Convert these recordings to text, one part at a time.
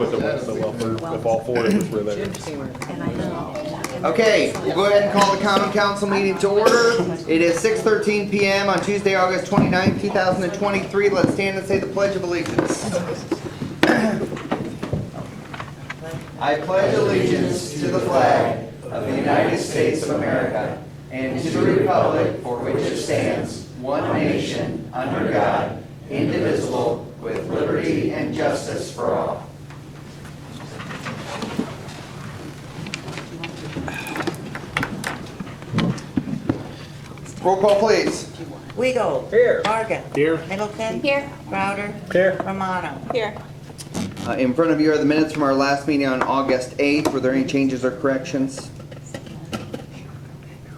With it went so well if all four of us were there. Okay, we'll go ahead and call the Common Council meeting to order. It is 6:13 p.m. on Tuesday, August 29th, 2023. Let's stand and say the Pledge of Allegiance. I pledge allegiance to the flag of the United States of America and to the republic for which it stands, one nation, under God, indivisible, with liberty and justice for all. Roll call, please. Weigel. Here. Morgan. Here. Middleton. Here. Crowder. Here. Romano. Here. In front of you are the minutes from our last meeting on August 8th. Were there any changes or corrections?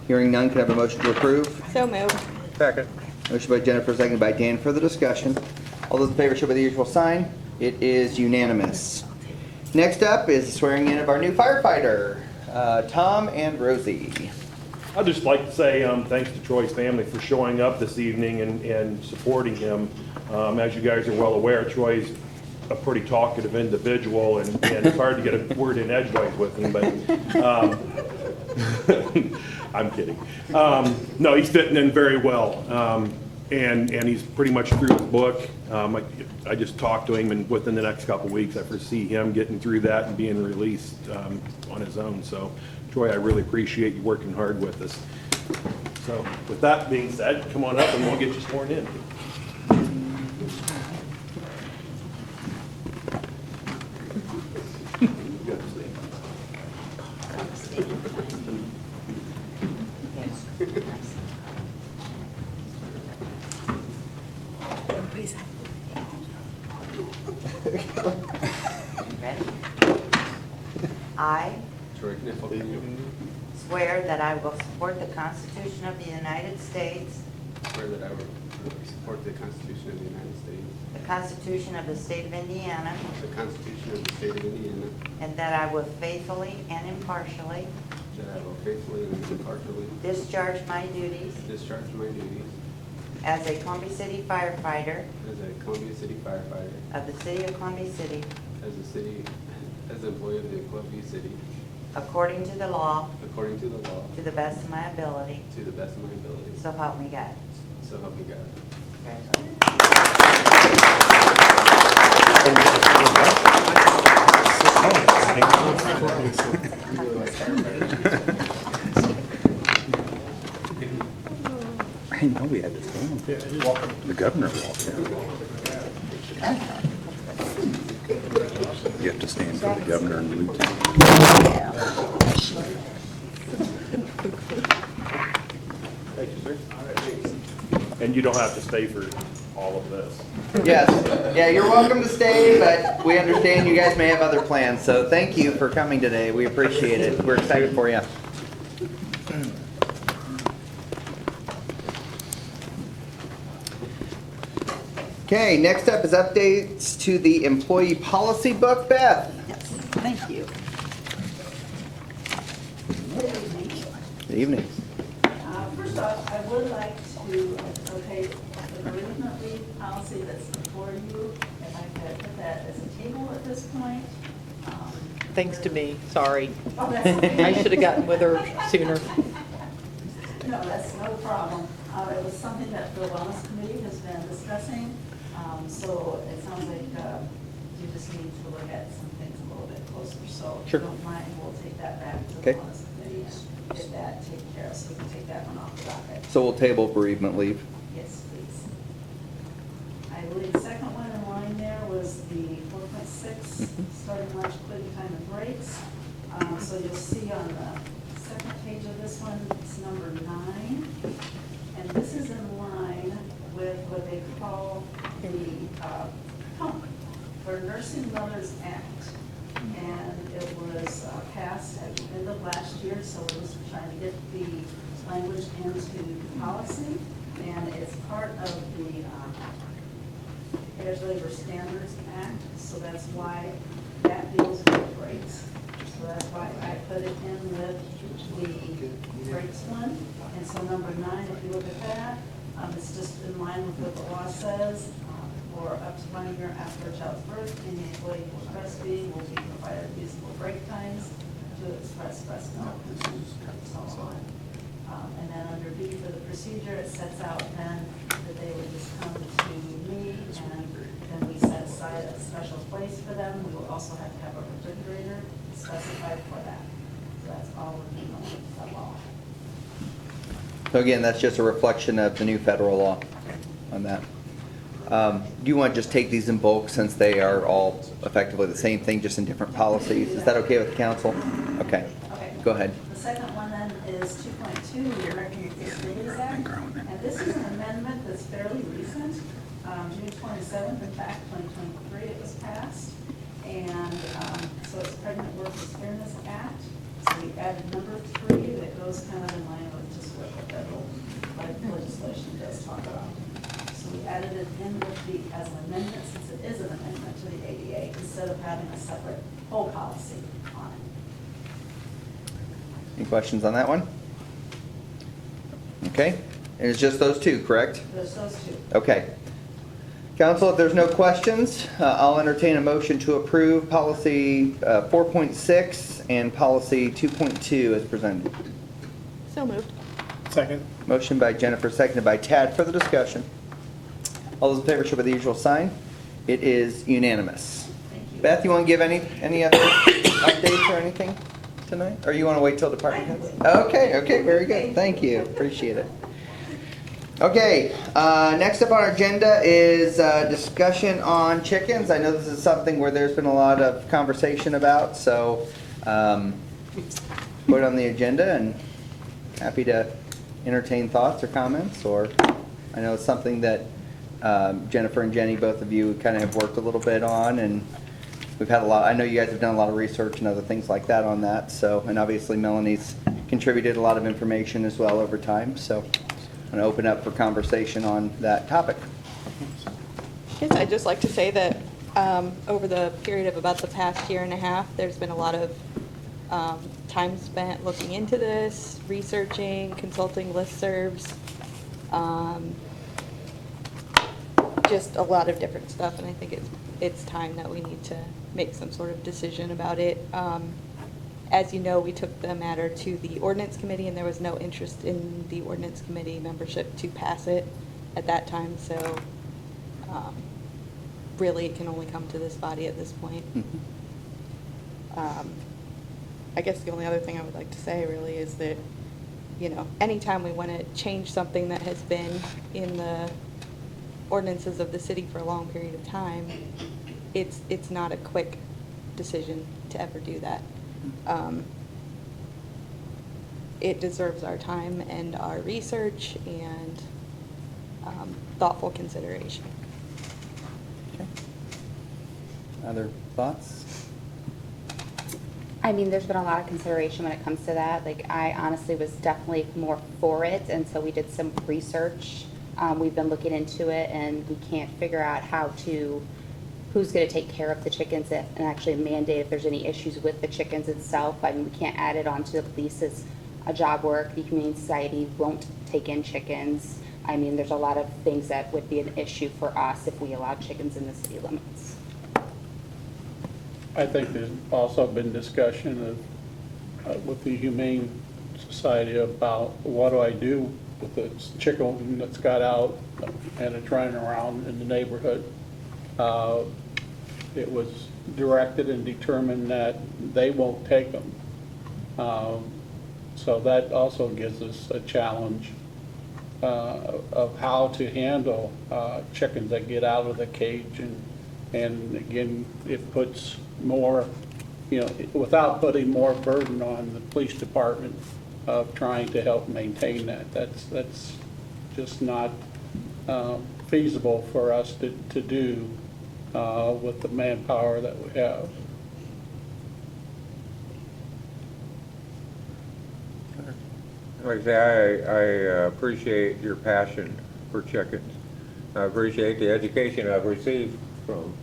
Hearing none, can I have a motion to approve? So moved. Second. Motion by Jennifer, seconded by Dan. Further discussion. All those in favor show by the usual sign. It is unanimous. Next up is the swearing in of our new firefighter, Tom and Rosie. I'd just like to say thanks to Troy's family for showing up this evening and supporting him. As you guys are well aware, Troy's a pretty talkative individual, and it's hard to get a word in edgeways with him, but I'm kidding. No, he's fitting in very well, and he's pretty much through his book. I just talked to him, and within the next couple weeks, I foresee him getting through that and being released on his own. So, Troy, I really appreciate you working hard with us. So, with that being said, come on up and we'll get you sworn in. Ready? I swear that I will support the Constitution of the United States, Swear that I will support the Constitution of the United States, the Constitution of the State of Indiana, the Constitution of the State of Indiana, and that I will faithfully and impartially that I will faithfully and impartially discharge my duties discharge my duties as a Columbia City firefighter as a Columbia City firefighter, of the City of Columbia City, as an employee of the Columbia City, according to the law, according to the law, to the best of my ability, to the best of my ability. so help me God. So help me God. I know we had to stand. The governor walked in. You have to stand for the governor and the lieutenant. Thank you, sir. And you don't have to stay for all of this. Yes, yeah, you're welcome to stay, but we understand you guys may have other plans, so thank you for coming today. We appreciate it. We're excited for you. Okay, next up is updates to the employee policy book. Beth? Yes, thank you. Good evening. First off, I would like to, okay, the bereavement leave policy that's before you, if I could put that as a table at this point. Thanks to me, sorry. Oh, that's okay. I should have gotten with her sooner. No, that's no problem. It was something that the Wellness Committee has been discussing, so it sounds like you just need to look at some things a little bit closer. So if Sure. you don't mind, we'll take that back to the Okay. Wellness Committee and get that taken care of, so we can take that one off the docket. So we'll table bereavement leave. Yes, please. I believe the second one in line there was the 4.6, starting lunch, quitting time, and breaks. So you'll see on the second page of this one, it's number 9. And this is in line with what they call the PUMP, for Nursing Mothers Act. And it was passed at the end of last year, so we're just trying to get the language into policy. And it's part of the Fair Labor Standards Act, so that's why that deals with breaks. So that's why I put it in with the breaks one. And so number 9, if you look at that, it's just in line with what the law says. For for up to 1 year after a child's birth, any employee who is breastfeeding will be provided reasonable break times to express breast milk and so on. And then under B for the procedure, it sets out then that they would just come to me, and then we set aside a special place for them. We will also have to have a refrigerator specified for that. So that's all within the law. So again, that's just a reflection of the new federal law on that. Do you want to just take these in bulk since they are all effectively the same thing, just in different policies? Is that okay with the council? Okay, Okay. go ahead. The second one then is 2.2, the American Disabilities Act. And this is an amendment that's fairly recent. June 27th, in fact, 2023, it was passed. And so it's Pregnant Workers Fairness Act. So we added number 3 that goes kind of in line with just what the federal legislation does talk about. So we added it in with as an amendment, since it is an amendment to the ADA, instead of having a separate whole policy on it. Any questions on that one? Okay, and it's just those two, correct? There's those two. Okay. Council, if there's no questions, I'll entertain a motion to approve policy 4.6 and policy 2.2 as presented. So moved. Second. Motion by Jennifer, seconded by Tad. Further discussion? All those in favor show by the usual sign. It is unanimous. Thank you. Beth, you want to give any other updates or anything tonight? Or you want to wait till department heads? Okay, very good. Thank you. Appreciate it. Okay, next up on our agenda is discussion on chickens. I know this is something where there's been a lot of conversation about, so put it on the agenda and happy to entertain thoughts or comments. Or I know it's something that Jennifer and Jenny, both of you, kind of have worked a little bit on, and we've had a lot. I know you guys have done a lot of research and other things like that on that. So, and obviously Melanie's contributed a lot of information as well over time. So, I'm going to open up for conversation on that topic. Yes, I'd just like to say that over the period of about the past year and a half, there's been a lot of time spent looking into this, researching, consulting listservs, just a lot of different stuff, and I think it's time that we need to make some sort of decision about it. As you know, we took the matter to the ordinance committee, and there was no interest in the ordinance committee membership to pass it at that time, so really it can only come to this body at this point. I guess the only other thing I would like to say really is that, you know, anytime we want to change something that has been in the ordinances of the city for a long period of time, it's not a quick decision to ever do that. It deserves our time and our research and thoughtful consideration. Okay. Other thoughts? I mean, there's been a lot of consideration when it comes to that. Like, I honestly was definitely more for it, and so we did some research. We've been looking into it, and we can't figure out who's going to take care of the chickens and actually mandate if there's any issues with the chickens itself. I mean, we can't add it on to the police as a job work. The Humane Society won't take in chickens. I mean, there's a lot of things that would be an issue for us if we allowed chickens in the city limits. I think there's also been discussion of, with the Humane Society about what do I do with the chicken that's got out and it's running around in the neighborhood. It was directed and determined that they won't take them. So that also gives us a challenge of how to handle chickens that get out of the cage, and again, it puts more, you know, without putting more burden on the police department of trying to help maintain that. That's just not feasible for us to do with the manpower that we have. Like I say, I appreciate your passion for chickens. I appreciate the education I've received from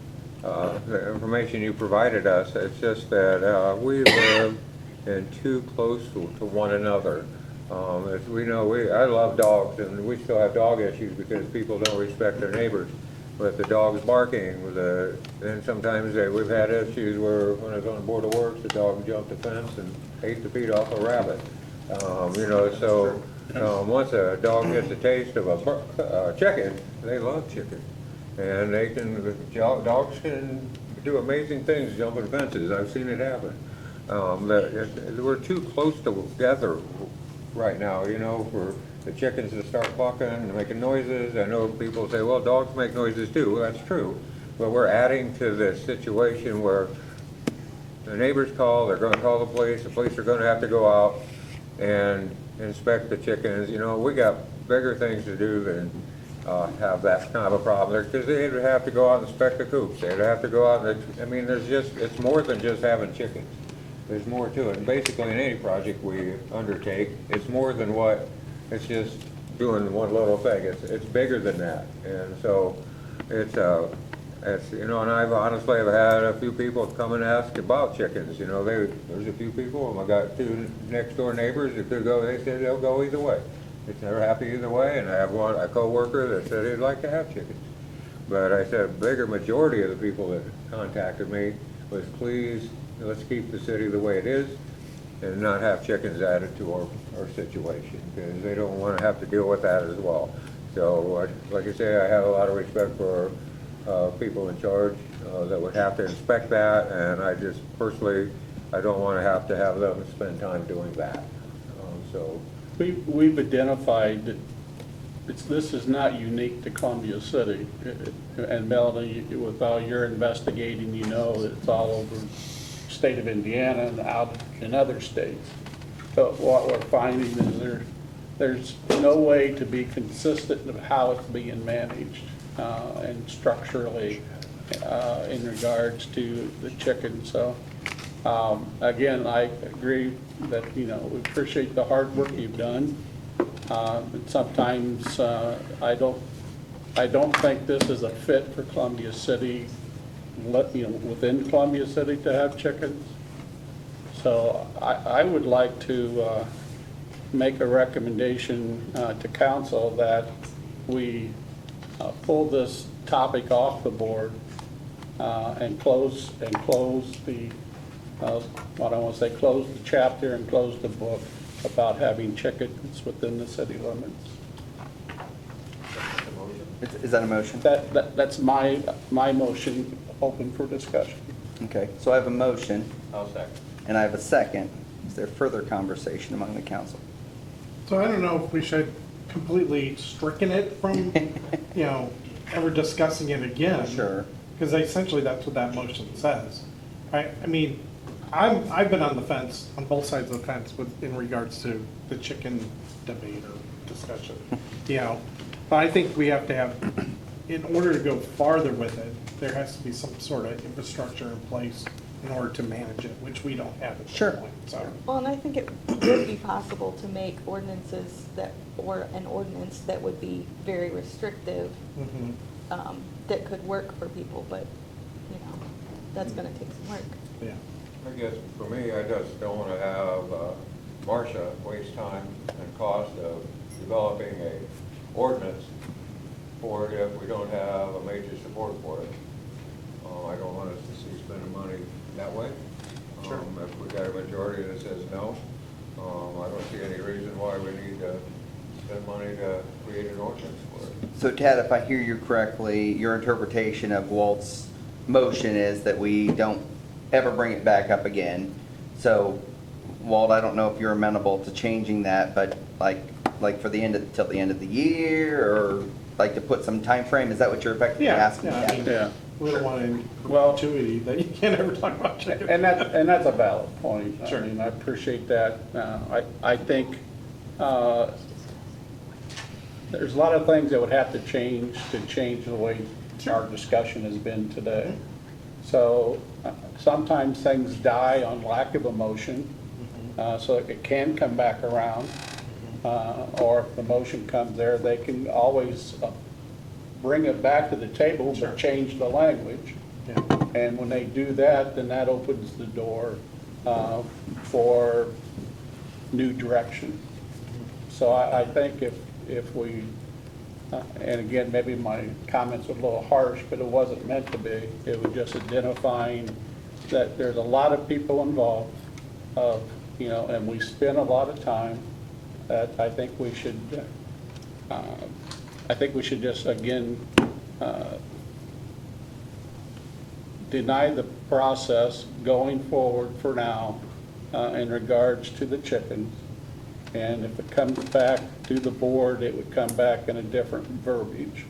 the information you provided us. It's just that we live in too close to one another. As we know, I love dogs, and we still have dog issues because people don't respect their neighbors. with the dogs barking, then sometimes we've had issues where when I was on the Board of Works, the dog jumped the fence and ate the feet off a rabbit. So once a dog gets a taste of a chicken, they love chicken. And dogs can do amazing things jumping fences. I've seen it happen. We're too close together right now, for the chickens to start clucking and making noises. I know people say, well, dogs make noises too. Well, that's true. But we're adding to this situation where the neighbors call, they're going to call the police are going to have to go out and inspect the chickens. We got bigger things to do than have that kind of a problem, because they'd have to go out and inspect the coops. They'd have to go out it's more than just having chickens. There's more to it. And basically in any project we undertake, it's more than it's just doing one little thing. It's bigger than that. And so and I've honestly had a few people come and ask about chickens. There's a few people, I got 2 next door neighbors that they said they'll go either way. They're happy either way, and I have a co-worker that said he'd like to have chickens. But I said a bigger majority of the people that contacted me was, please, let's keep the city the way it is and not have chickens added to our situation, because they don't want to have to deal with that as well. So, like I say, I have a lot of respect for people in charge that would have to inspect that, and I just personally, I don't want to have them spend time doing that. We've identified that this is not unique to Columbia City. And Melanie, with all your investigating, it's all over the state of Indiana and out in other states. But what we're finding is there's no way to be consistent of how it's being managed and structurally in regards to the chicken. So again, I agree that, we appreciate the hard work you've done. And sometimes I don't think this is a fit for Columbia City, within Columbia City to have chickens. So I would like to make a recommendation to council that we pull this topic off the board and close the close the chapter and close the book about having chickens within the city limits. Is that a motion? That's my motion, open for discussion. Okay, so I have a motion, I'll second. and I have a second. Is there further conversation among the council? So I don't know if we should completely stricken it from, ever discussing it again. Sure. Because essentially that's what that motion says. I mean, I've been on the fence, on both sides of the fence in regards to the chicken debate or discussion, But I think we have to have, in order to go farther with it, there has to be some sort of infrastructure in place in order to manage it, which we don't have at this Sure. point, so. Well, and I think it would be possible to make ordinances or an ordinance that would be very restrictive, Mhm. that could work for people, but, that's gonna take some work. Yeah. I guess for me, I just don't want to have Marcia waste time and cost of developing a ordinance for it if we don't have a major support for it. I don't want us to see spending money that way. Sure. If we got a majority that says no, I don't see any reason why we need to spend money to create an ordinance for it. So Ted, if I hear you correctly, your interpretation of Walt's motion is that we don't ever bring it back up again. So, Walt, I don't know if you're amenable to changing that, but like for till the end of the year, or like to put some time frame. Is that what you're effectively asking? I mean, Yeah. we don't want any Well- perpetuity that you can't ever talk about chicken. And that's a valid point. Sure. I mean, I appreciate that. I think there's a lot of things that would have to change the way our discussion has been today. So sometimes things die on lack of emotion, so it can come back around. Or if the motion comes there, they can always bring it back to the table, but change the language. Yeah. And when they do that, then that opens the door for new direction. So I think if we And again, maybe my comments were a little harsh, but it wasn't meant to be. It was just identifying that there's a lot of people involved, and we spend a lot of time, that I think we should just, again, deny the process going forward for now in regards to the chickens. And if it comes back to the board, it would come back in a different verbiage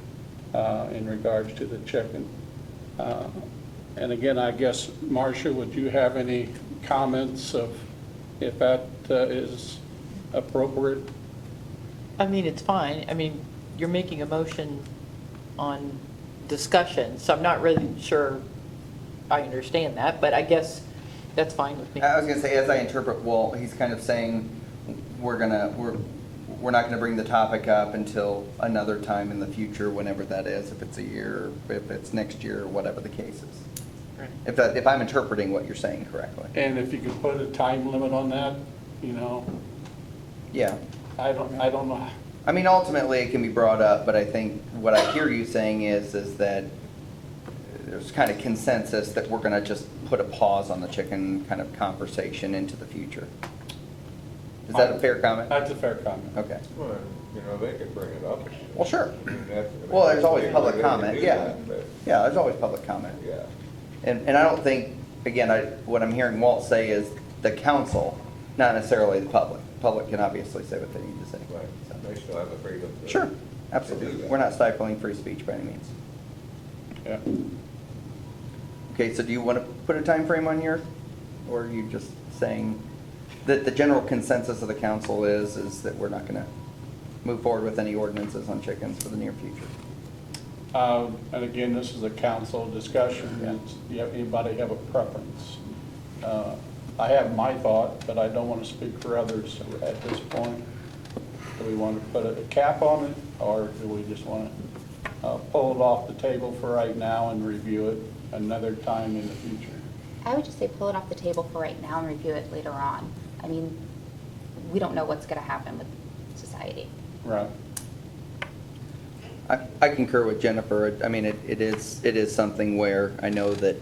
in regards to the chicken. And again, I guess, Marcia, would you have any comments of if that is appropriate? I mean, it's fine. I mean, you're making a motion on discussion, so I'm not really sure I understand that, but I guess that's fine with me. I was gonna say, as I interpret Walt, he's kind of saying, we're not gonna bring the topic up until another time in the future, whenever that is, if it's a year, or if it's next year, or whatever the case is. Right. If I'm interpreting what you're saying correctly. And if you could put a time limit on that, Yeah. I don't know. I mean, ultimately, it can be brought up, but I think what I hear you saying is that there's kind of consensus that we're gonna just put a pause on the chicken kind of conversation into the future. Is that a fair comment? That's a fair comment. Okay. Well, they can bring it up. Well, sure. That's- Well, there's always they public can comment, do yeah. that, but, Yeah, there's always public comment. Yeah. And I don't think, again, what I'm hearing Walt say is the council, not necessarily the public. Public can obviously say what they need to say. Right. So. They still have the freedom to. Sure, to do absolutely. that. We're not stifling free speech by any means. Yeah. Okay, so do you want to put a time frame on your, or are you just saying that the general consensus of the council is that we're not going to move forward with any ordinances on chickens for the near future? And again, this is a council discussion. Anybody have a preference? I have my thought, but I don't want to speak for others at this point. Do we want to put a cap on it, or do we just want to pull it off the table for right now and review it another time in the future? I would just say pull it off the table for right now and review it later on. I mean, we don't know what's going to happen with society. Right. I concur with Jennifer. I mean, it is something where I know that,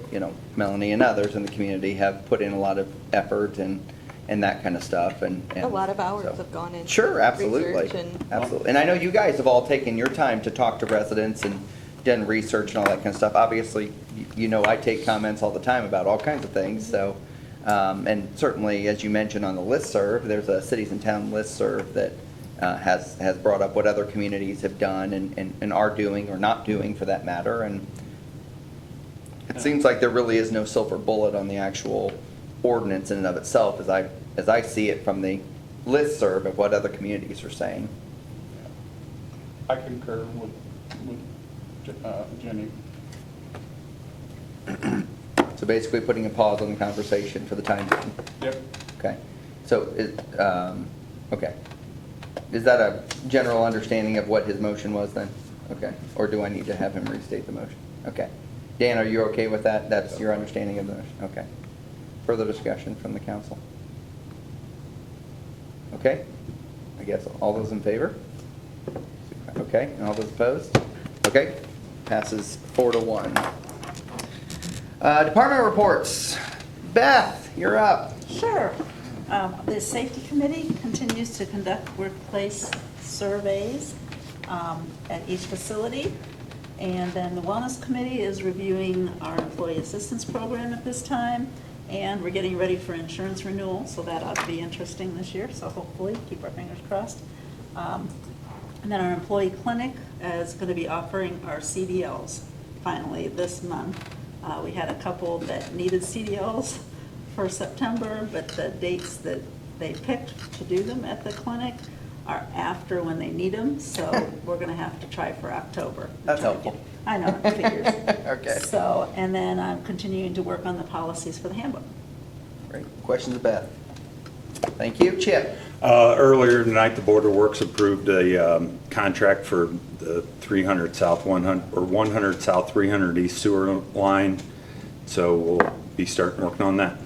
Melanie and others in the community have put in a lot of effort and that kind of stuff. And A lot of hours so- have gone into Sure, absolutely. research and- Absolutely. And I know you guys have all taken your time to talk to residents and done research and all that kind of stuff. Obviously, I take comments all the time about all kinds of things, so. And certainly, as you mentioned on the listserv, there's a cities and town listserv that has brought up what other communities have done and are doing or not doing for that matter. And it seems like there really is no silver bullet on the actual ordinance in and of itself as I see it from the listserv of what other communities are saying. I concur with Jenny. So basically putting a pause on the conversation for the time being. Yep. Okay. So, okay. Is that a general understanding of what his motion was then? Okay. Or do I need to have him restate the motion? Okay. Dan, are you okay with that? That's your understanding of the motion? Okay. Further discussion from the council? Okay. I guess all those in favor? Okay. And all those opposed? Okay. Passes 4-1. Department reports. Beth, you're up. Sure. The Safety Committee continues to conduct workplace surveys at each facility. And then the Wellness Committee is reviewing our employee assistance program at this time. And we're getting ready for insurance renewal, so that ought to be interesting this year. So hopefully, keep our fingers crossed. And then our employee clinic is going to be offering our CDLs finally this month. We had a couple that needed CDLs for September, but the dates that they picked to do them at the clinic are after when they need them, so we're going to have to try for October. That's helpful. I know, figures. Okay. So, and then I'm continuing to work on the policies for the handbook. Great. Questions of Beth? Thank you. Chip? Earlier tonight, the Board of Works approved a contract for the 300 South 100, or 100 South 300 East sewer line. So we'll be starting working on that.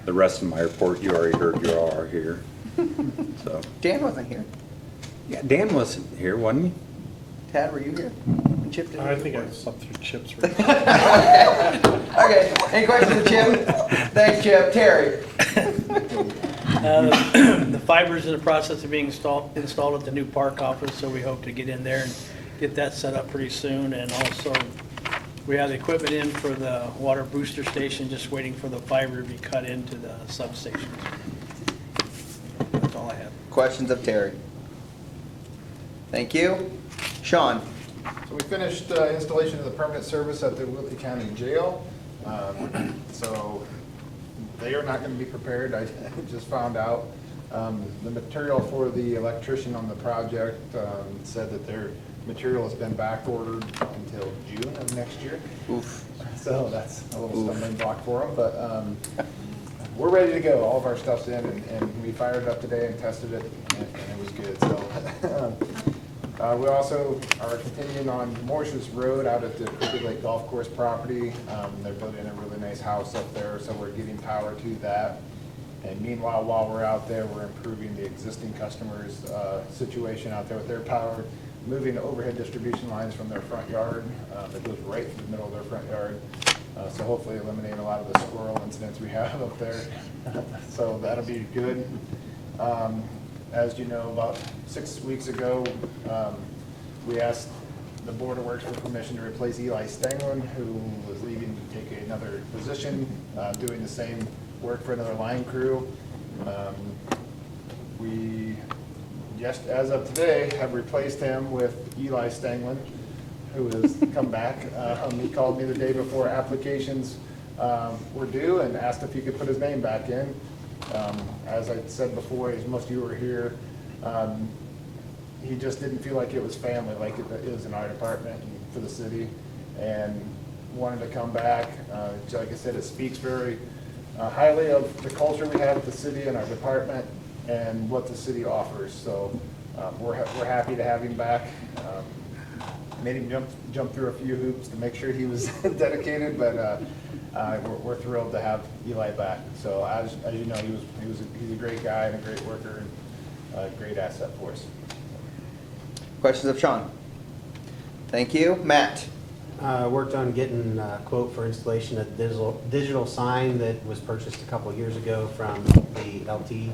The rest of my report, you already heard, you all are here. So, Dan wasn't here. yeah, Dan wasn't here, wasn't he? Tad, were you here? When Chip did I his think I report? slept through Chip's. Okay, any questions of Chip? Thanks, Chip. Terry? The fiber's in the process of being installed at the new park office, so we hope to get in there and get that set up pretty soon. And also, we have the equipment in for the water booster station, just waiting for the fiber to be cut into the substation. That's all I have. Questions of Terry? Thank you. Sean? So we finished installation of the permanent service at the Whitley County Jail. So they are not going to be prepared. I just found out. The material for the electrician on the project said that their material has been back ordered until June of next year. Oof. So that's a little stumbling block for them, but we're ready to go. All of our stuff's in, and we fired it up today and tested it, and it was good. So we also are continuing on Morses Road out at the Crooked Lake Golf Course property. They're building a really nice house up there, so we're getting power to that. And meanwhile, while we're out there, we're improving the existing customers' situation out there with their power, moving overhead distribution lines from their front yard that goes right through the middle of their front yard. So hopefully eliminate a lot of the squirrel incidents we have up there. So that'll be good. As you know, about 6 weeks ago, we asked the Board of Works for permission to replace Eli Stanglin, who was leaving to take another position, doing the same work for another line crew. We, just as of today, have replaced him with Eli Stanglin, who has come back. He called me the day before applications were due and asked if he could put his name back in. As I said before, as most of you were here, he just didn't feel like it was family, like it is in our department and for the city, and wanted to come back. Like I said, it speaks very highly of the culture we have at the city and our department and what the city offers. So we're happy to have him back. Made him jump through a few hoops to make sure he was dedicated, but we're thrilled to have Eli back. So as you know, he's a great guy and a great worker and a great asset for us. Questions of Sean? Thank you. Matt? Worked on getting a quote for installation of digital sign that was purchased a couple of years ago from the LT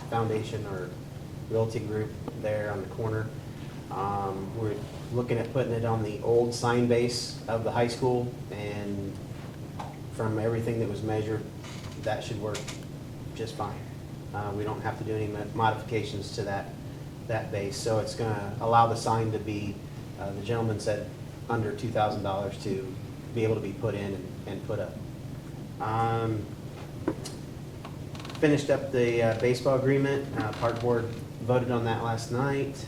Foundation or Realty Group there on the corner. We're looking at putting it on the old sign base of the high school, and from everything that was measured, that should work just fine. We don't have to do any modifications to that base, so it's going to allow the sign to be, the gentleman said, under $2,000 to be able to be put in and put up. Finished up the baseball agreement. Park board voted on that last night,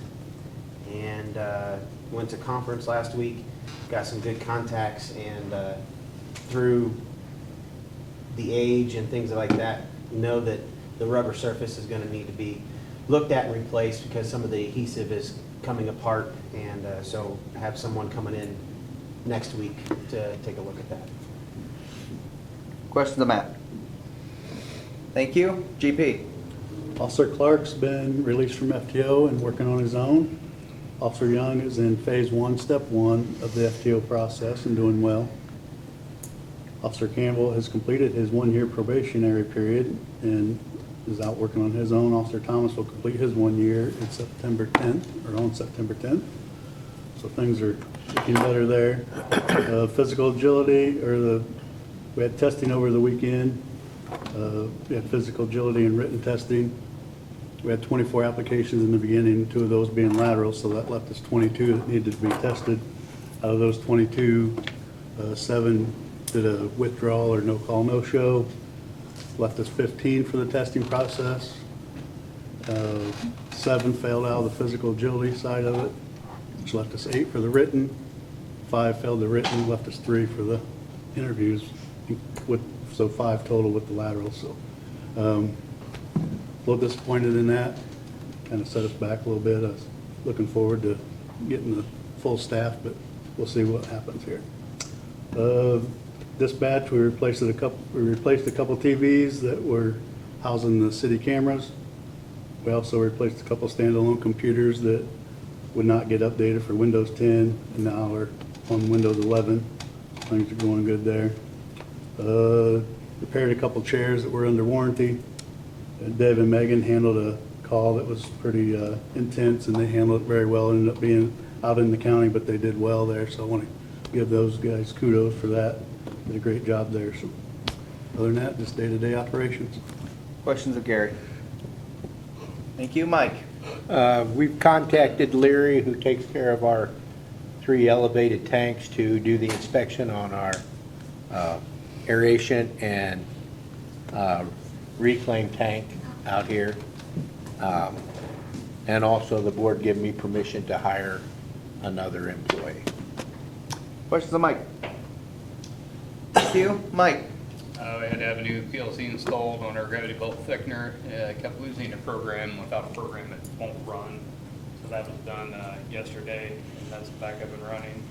and went to conference last week. Got some good contacts, and through the age and things like that, know that the rubber surface is going to need to be looked at and replaced because some of the adhesive is coming apart, and so have someone coming in next week to take a look at that. Questions of Matt? Thank you. GP? Officer Clark's been released from FTO and working on his own. Officer Young is in phase 1, step 1 of the FTO process and doing well. Officer Campbell has completed his 1-year probationary period and is out working on his own. Officer Thomas will complete his 1 year in September 10th, or on September 10th. So things are looking better there. Physical agility, we had testing over the weekend. We had physical agility and written testing. We had 24 applications in the beginning, 2 of those being lateral, so that left us 22 that needed to be tested. Out of those 22, 7 did a withdrawal or no call, no show. Left us 15 for the testing process. 7 failed out of the physical agility side of it, which left us 8 for the written. 5 failed the written, left us 3 for the interviews, so 5 total with the lateral. So a little disappointed in that. Kind of set us back a little bit. I was looking forward to getting the full staff, but we'll see what happens here. Dispatch, we replaced a couple TVs that were housing the city cameras. We also replaced a couple standalone computers that would not get updated for Windows 10, and now we're on Windows 11. Things are going good there. Repaired a couple chairs that were under warranty. Deb and Megan handled a call that was pretty intense, and they handled it very well. Ended up being out in the county, but they did well there, so I want to give those guys kudos for that. Did a great job there. So other than that, just day-to-day operations. Questions of Gary? Thank you, Mike. We've contacted Leary, who takes care of our 3 elevated tanks, to do the inspection on our aeration and reclaim tank out here. And also the board gave me permission to hire another employee. Questions of Mike? Thank you, Mike. We had to have a new PLC installed on our gravity belt thickener. Kept losing the program. Without a program, it won't run. So that was done yesterday, and that's back up and running.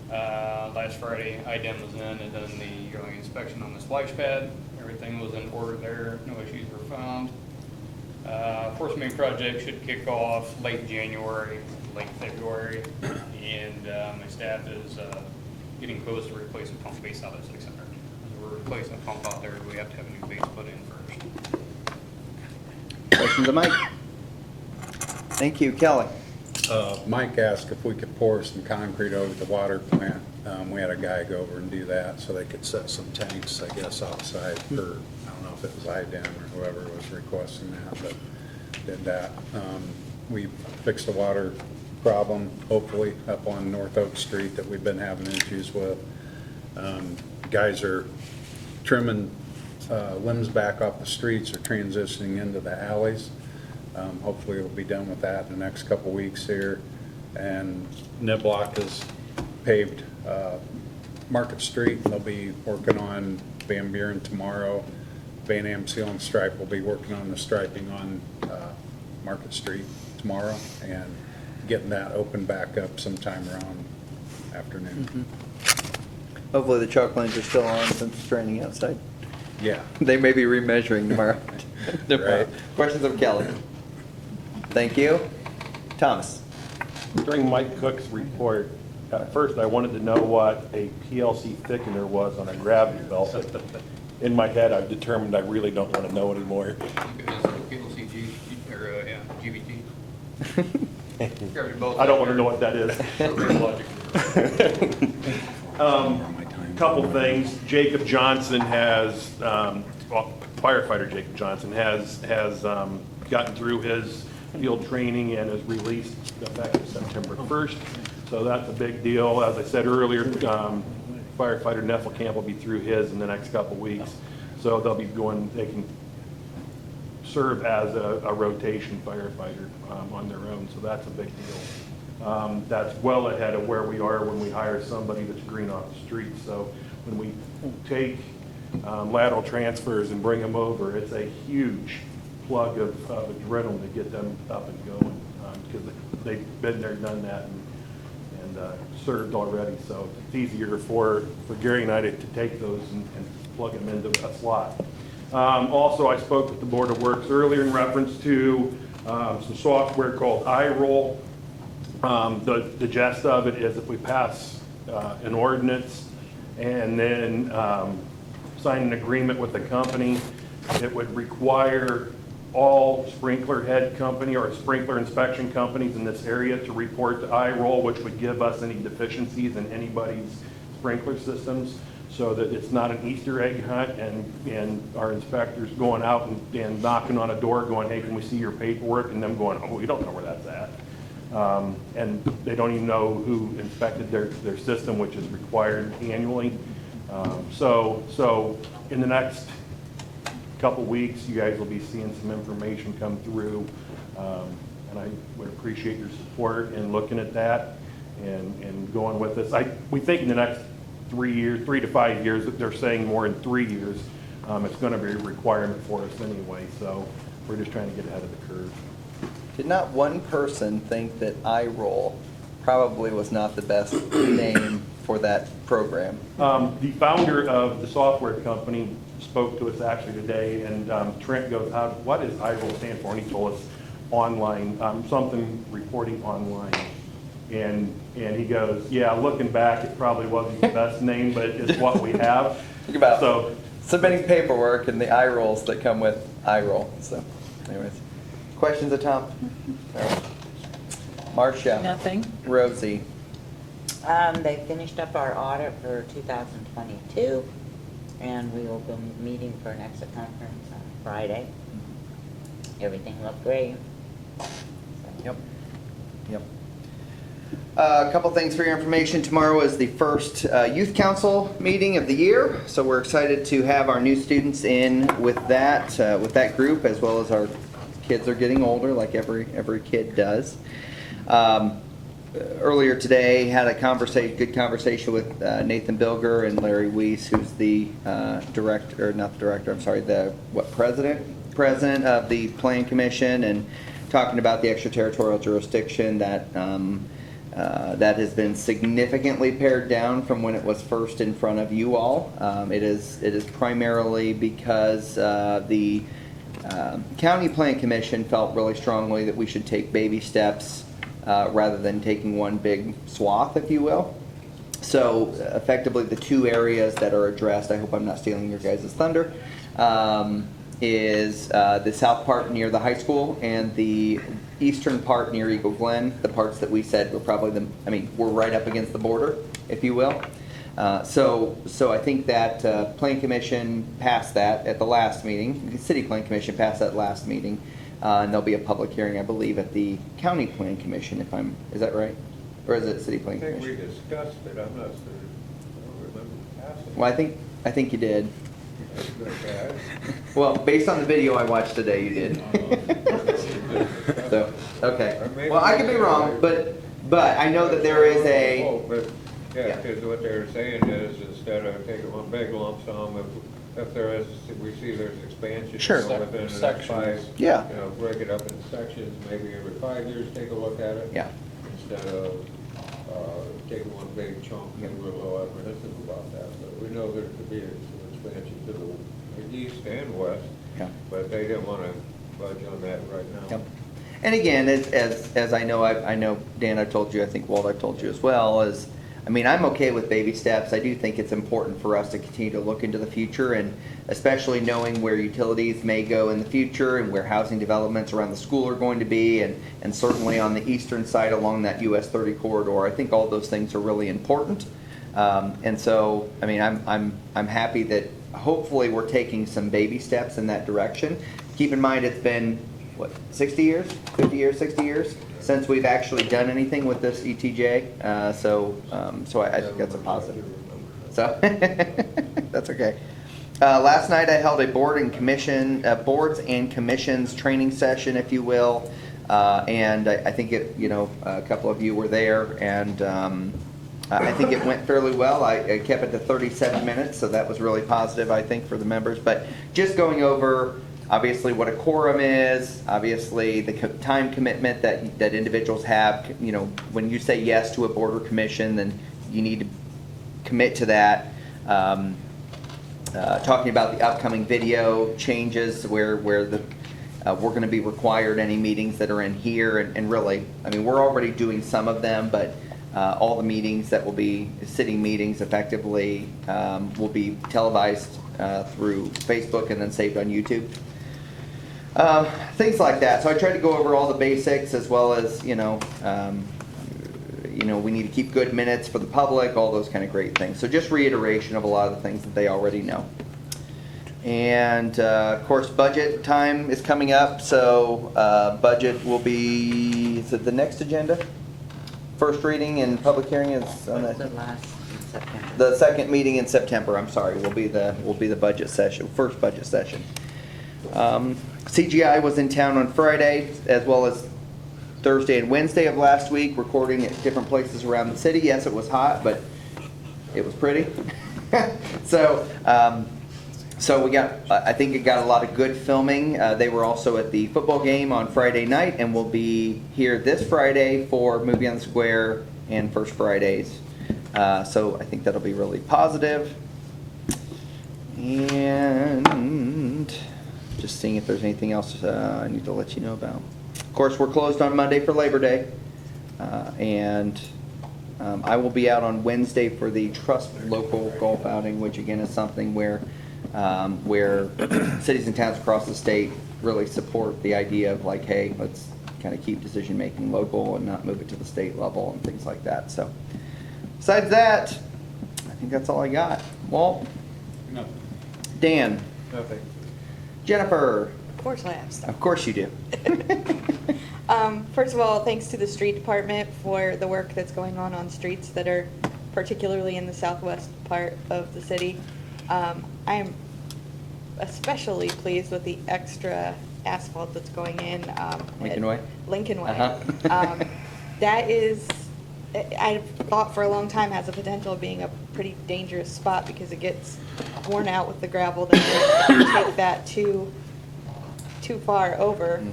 Last Friday, IDEM was in and done the yearly inspection on the splash pad. Everything was in order there. No issues were found. Force main project should kick off late January, late February, and my staff is getting close to replace a pump base out at 600. We're replacing a pump out there. We have to have a new base put in first. Questions of Mike? Thank you, Kelly. Mike asked if we could pour some concrete over the water plant. We had a guy go over and do that so they could set some tanks, I guess, outside for, I don't know if it was IDEM or whoever was requesting that, but did that. We fixed the water problem, hopefully, up on North Oak Street that we've been having issues with. Guys are trimming limbs back off the streets or transitioning into the alleys. Hopefully we'll be done with that in the next couple weeks here. And Niblock has paved Market Street. They'll be working on Van Buren tomorrow. Van Am Seal and Stripe will be working on the striping on Market Street tomorrow and getting that open back up sometime around afternoon. Hopefully the chalk lines are still on since it's raining outside. Yeah. They may be remeasuring tomorrow. Right. Questions of Kelly? Thank you. Thomas? During Mike Cook's report, at first I wanted to know what a PLC thickener was on a gravity belt. In my head, I've determined I really don't want to know anymore. PLC GVT. I don't want to know what that is. Couple things. Jacob Johnson has, firefighter Jacob Johnson has gotten through his field training and is released effective September 1st. So that's a big deal. As I said earlier, firefighter Neffelkamp will be through his in the next couple weeks. So they'll be going, they can serve as a rotation firefighter on their own. So that's a big deal. That's well ahead of where we are when we hire somebody that's green off the street. So when we take lateral transfers and bring them over, it's a huge plug of adrenaline to get them up and going because they've been there, done that, and served already. So it's easier for Gary and I to take those and plug them into a slot. Also, I spoke with the Board of Works earlier in reference to some software called iRoll. The gist of it is if we pass an ordinance and then sign an agreement with the company, it would require all sprinkler head company or sprinkler inspection companies in this area to report to iRoll, which would give us any deficiencies in anybody's sprinkler systems, so that it's not an Easter egg hunt and our inspectors going out and knocking on a door going, hey, can we see your paperwork? And them going, oh, we don't know where that's at. And they don't even know who inspected their system, which is required annually. So in the next couple weeks, you guys will be seeing some information come through. And I would appreciate your support in looking at that and going with this. We think in the next 3 to 5 years, that they're saying more in 3 years, it's going to be a requirement for us anyway. So we're just trying to get ahead of the curve. Did not one person think that iRoll probably was not the best name for that program? The founder of the software company spoke to us actually today, and Trent goes, what does iRoll stand for? And he told us online, something reporting online. And he goes, yeah, looking back, it probably wasn't the best name, but it's what we have. Think about So, submitting paperwork and the eye rolls that come with eye roll. So, anyways, questions of Tom? All right. Marcia. Nothing. Rosie. They finished up our audit for 2022, and we will be meeting for an exit conference on Friday. Everything looked great. Yep. Yep. A couple things for your information. Tomorrow is the first youth council meeting of the year, so we're excited to have our new students in with that group, as well as our kids are getting older, like every kid does. Earlier today, had a good conversation with Nathan Bilger and Larry Weiss, who's the president of the Plan Commission, and talking about the extraterritorial jurisdiction that that has been significantly pared down from when it was first in front of you all. It is primarily because the County Plan Commission felt really strongly that we should take baby steps rather than taking one big swath, if you will. So effectively, the two areas that are addressed, I hope I'm not stealing your guys' thunder, is the south part near the high school and the eastern part near Eagle Glen, the parts that we said were probably we're right up against the border, if you will. So I think that Plan Commission passed that at the last meeting. The City Plan Commission passed that last meeting. And there'll be a public hearing, I believe, at the County Plan Commission, is that right? Or is it City Plan I think Commission? we discussed it, I'm not certain. I don't remember passing. Well, I think you did. Okay. Well, based on the video I watched today, you did. So, okay. Well, I could be wrong, but I know that there is a. Oh, but, yeah, because what they're saying is, instead of taking one big lump sum, if there is, we see there's expansion. Sure. Within the next 5, Yeah. break it up in sections, maybe every 5 years, take a look at it. Yeah. Instead of taking one big chunk, and we're a little apprehensive about that. But we know there could be some expansion to the east and west. Yeah. But they didn't want to budge on that right now. Yep. And again, as I know, Dan, I've told you, I think Walt, I've told you as well, I'm okay with baby steps. I do think it's important for us to continue to look into the future, and especially knowing where utilities may go in the future and where housing developments around the school are going to be, and certainly on the eastern side along that US 30 corridor. I think all those things are really important. And so, I'm happy that hopefully we're taking some baby steps in that direction. Keep in mind, it's been, 60 years, 50 years, 60 years since we've actually done anything with this ETJ. So I think that's a positive. So that's okay. Last night I held a boards and commissions training session, if you will. And I think a couple of you were there, and I think it went fairly well. I kept it to 37 minutes, so that was really positive, I think, for the members. But just going over, obviously, what a quorum is, obviously, the time commitment that individuals have. When you say yes to a board or commission, then you need to commit to that. Talking about the upcoming video changes where we're going to be required any meetings that are in here, and really, we're already doing some of them, but all the meetings that will be sitting meetings effectively will be televised through Facebook and then saved on YouTube. Things like that. So I tried to go over all the basics, as well as we need to keep good minutes for the public, all those kind of great things. So just reiteration of a lot of the things that they already know. And of course, budget time is coming up. So budget will be, is it the next agenda? First reading and public hearing is on that. The last in September. The second meeting in September, I'm sorry, will be the budget session, first budget session. CGI was in town on Friday, as well as Thursday and Wednesday of last week, recording at different places around the city. Yes, it was hot, but it was pretty. So I think it got a lot of good filming. They were also at the football game on Friday night, and will be here this Friday for Movie on the Square and First Fridays. So I think that'll be really positive. And just seeing if there's anything else I need to let you know about. Of course, we're closed on Monday for Labor Day. And I will be out on Wednesday for the Trust Local Golf Outing, which again is something where cities and towns across the state really support the idea of like, hey, let's kind of keep decision-making local and not move it to the state level and things like that. So besides that, I think that's all I got. Walt? Nothing. Dan? Nothing. Jennifer? Of course I have stuff. Of course you do. First of all, thanks to the street department for the work that's going on streets that are particularly in the southwest part of the city. I am especially pleased with the extra asphalt that's going in. Lincoln Way? Lincoln Way. Uh-huh. That is, I've thought for a long time has the potential of being a pretty dangerous spot because it gets worn out with the gravel. If you take that too far over,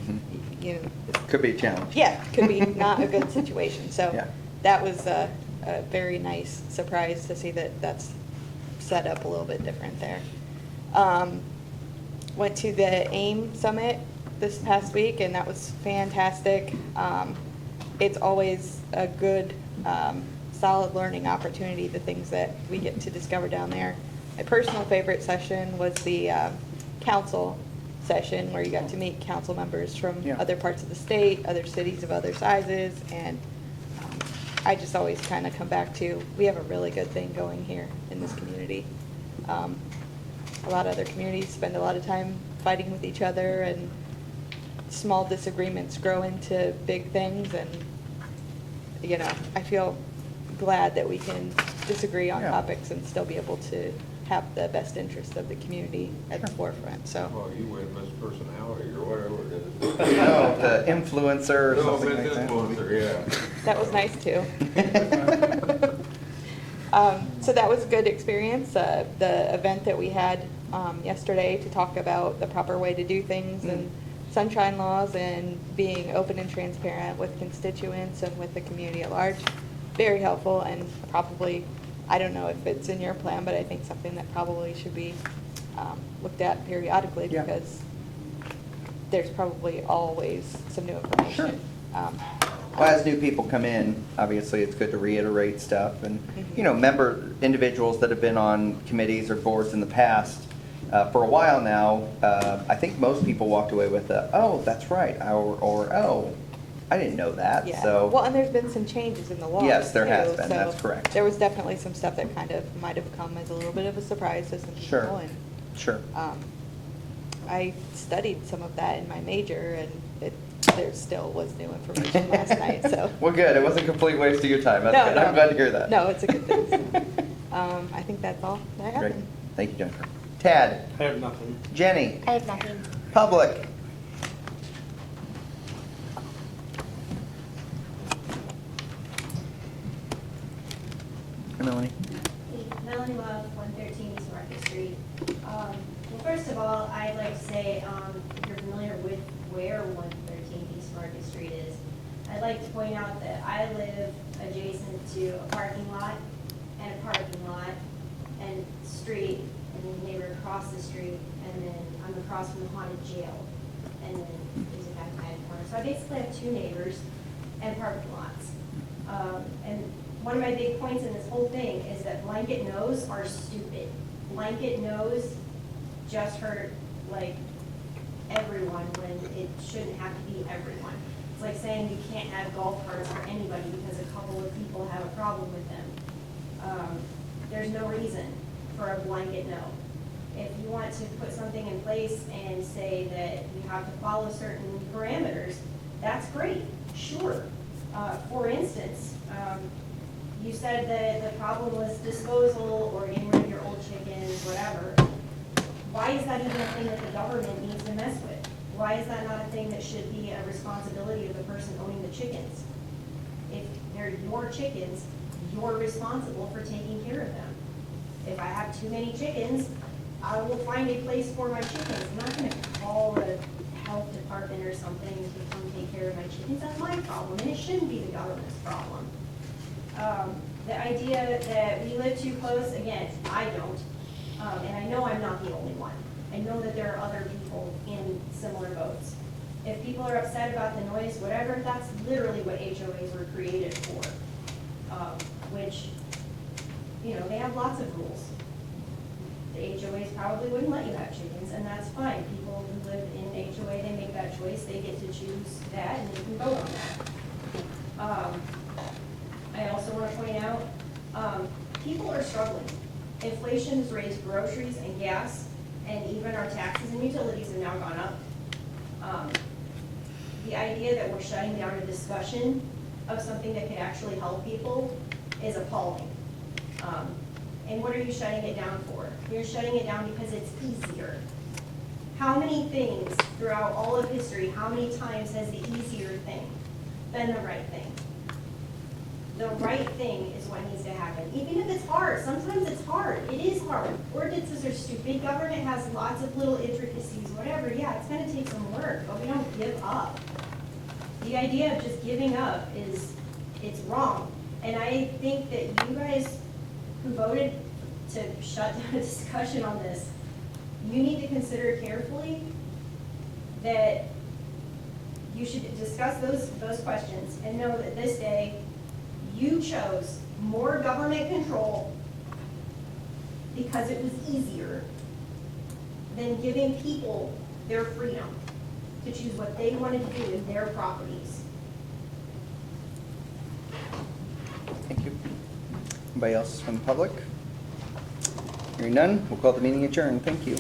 you know. Could be a challenge. Yeah, could be not a good situation. So Yeah. that was a very nice surprise to see that that's set up a little bit different there. Went to the AIM Summit this past week, and that was fantastic. It's always a good, solid learning opportunity, the things that we get to discover down there. My personal favorite session was the council session where you got to meet council members from other parts of the state, other cities of other sizes, and I just always kind of come back to, we have a really good thing going here in this community. A lot of other communities spend a lot of time fighting with each other, and small disagreements grow into big things, and, you know, I feel glad that we can disagree on topics and still be able to have the best interest of the community at the forefront, so. Well, you win Miss Personality or whatever it is. Oh, the influencer or No, something Miss like that. Influencer, yeah. That was nice too. So that was a good experience. The event that we had yesterday to talk about the proper way to do things and sunshine laws and being open and transparent with constituents and with the community at large, very helpful, and probably, I don't know if it's in your plan, but I think something that probably should be looked at periodically because there's probably always some new information. Well, as new people come in, obviously it's good to reiterate stuff, and you know, individuals that have been on committees or boards in the past for a while now. I think most people walked away with "Oh, that's right," or "Oh, I didn't know that." Yeah. So Well, and there's been some changes in the law. Yes, there has too, been. so That's correct. There was definitely some stuff that kind of might have come as a little bit of a surprise to some people. Sure. And, Sure. I studied some of that in my major, and there still was new information last night, so. Well, good. It wasn't a complete waste of your time. That's No, good. no. I'm glad to hear that. No, it's a good thing. I think that's all that I have. Great. Thank you, Jennifer. Tad. I have nothing. Jenny. I have nothing. Public. Melanie. Melanie Love, 113 East Market Street. Well, first of all, I'd like to say, if you're familiar with where 113 East Market Street is, I'd like to point out that I live adjacent to a parking lot and a parking lot and street, and then the neighbor across the street, and then I'm across from the haunted jail, and then there's a guy behind the corner. So I basically have two neighbors and parking lots. And one of my big points in this whole thing is that blanket no's are stupid. Blanket no's just hurt like everyone when it shouldn't have to be everyone. It's like saying you can't have golf carts for anybody because a couple of people have a problem with them. There's no reason for a blanket no. If you want to put something in place and say that you have to follow certain parameters, that's great, sure. For instance, you said that the problem was disposal or getting rid of your old chickens, whatever. Why is that even a thing that the government needs to mess with? Why is that not a thing that should be a responsibility of the person owning the chickens? If they're your chickens, you're responsible for taking care of them. If I have too many chickens, I will find a place for my chickens. I'm not going to call the health department or something to come take care of my chickens. That's my problem, and it shouldn't be the government's problem. The idea that we live too close, again, I don't, and I know I'm not the only one. I know that there are other people in similar boats. If people are upset about the noise, whatever, that's literally what HOAs were created for. Which, you know, they have lots of rules. The HOAs probably wouldn't let you have chickens, and that's fine. People who live in HOA, they make that choice, they get to choose that, and they can vote on that. I also want to point out, people are struggling. Inflation's raised groceries and gas, and even our taxes and utilities have now gone up. The idea that we're shutting down a discussion of something that could actually help people is appalling. And what are you shutting it down for? You're shutting it down because it's easier. How many things throughout all of history, how many times has the easier thing been the right thing? The right thing is what needs to happen, even if it's hard. Sometimes it's hard. It is hard. Ordinances are stupid. Government has lots of little intricacies, whatever. Yeah, it's going to take some work, but we don't give up. The idea of just giving up it's wrong. And I think that you guys who voted to shut down a discussion on this, you need to consider carefully that you should discuss those questions and know that this day you chose more government control because it was easier than giving people their freedom to choose what they wanted to do in their properties. Thank you. Anybody else from the public? Hearing none, we'll call the meeting adjourned. Thank you.